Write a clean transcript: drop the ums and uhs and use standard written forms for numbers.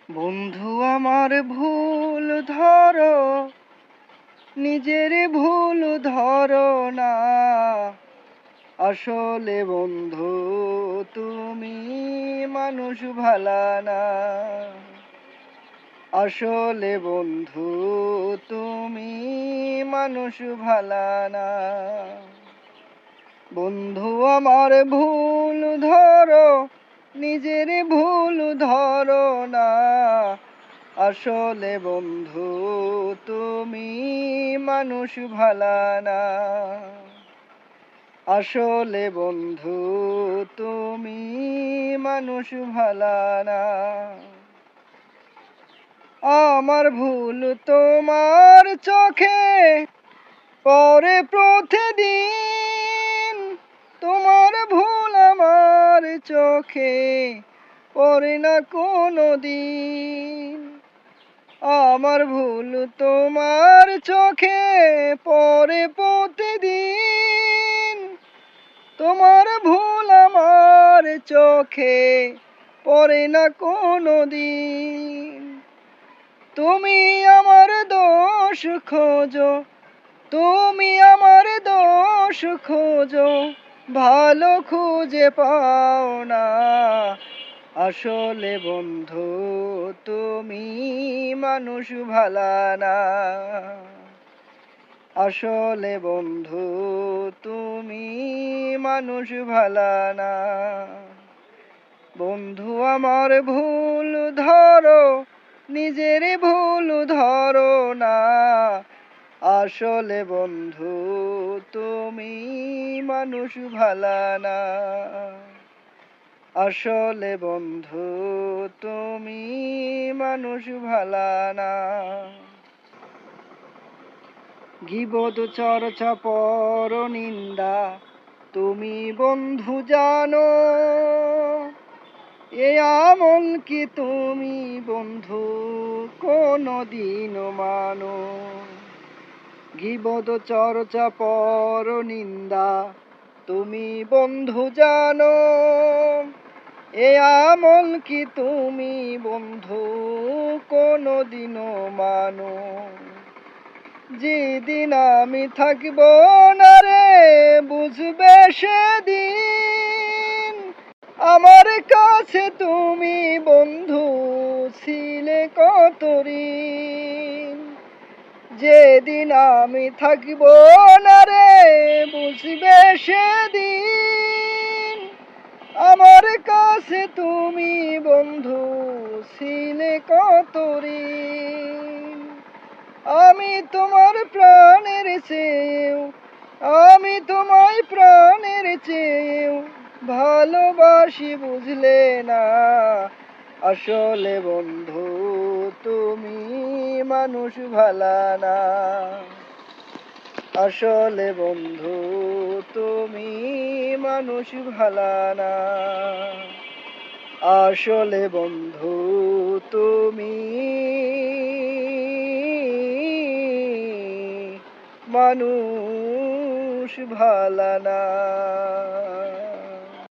বন্ধু আমার ভুল ধরো, নিজের ভুল ধরো না। আসলে বন্ধু তুমি মানুষ ভালা না। আসলে বন্ধু তুমি মানুষ ভালা না। বন্ধু আমার ভুল ধরো, নিজের ভুল ধরো না। আসলে বন্ধু তুমি মানুষ ভালা না। আসলে বন্ধু তুমি মানুষ ভালা না। আমার ভুল তোমার চোখে পরে প্রতিদিন, তোমার ভুল আমার চোখে পড়ে না কোনো দিন। আমার ভুল তোমার চোখে পড়ে প্রতিদিন, তোমার ভুল আমার চোখে পড়ে না কোনো দিন। তুমি আমার দোষ খোঁজো, তুমি আমার দোষ খোঁজো, ভালো খুঁজে পাও না। আসলে বন্ধু তুমি মানুষ ভালা না। আসলে বন্ধু তুমি মানুষ ভালা না। বন্ধু আমার ভুল ধরো, নিজের ভুল ধরো না। আসলে বন্ধু তুমি মানুষ ভালা না। আসলে বন্ধু তুমি মানুষ ভালা না। গীবত চর্চা পর নিন্দা তুমি বন্ধু জানো, এ আমল কি তুমি বন্ধু কোনদিনও মানো। গীবত চর্চা পর নিন্দা তুমি বন্ধু জানো, এ আমল কি তুমি বন্ধু কোনদিনও মানো। যেদিন আমি থাকব না রে বুঝবে সেদিন, আমার কাছে তুমি বন্ধু ছিলে কত ঋণ। যেদিন আমি থাকব না রে বুঝবে সেদিন, আমার কাছে তুমি বন্ধু ছিলে কত ঋণ। আমি তোমার প্রাণের চেয়েও, আমি তোমায় প্রাণের চেয়েও ভালোবাসি বুঝলে না। আসলে বন্ধু তুমি মানুষ ভালা না। আসলে বন্ধু তুমি মানুষ ভালা না। আসলে বন্ধু তুমি মানুষ ভালা না।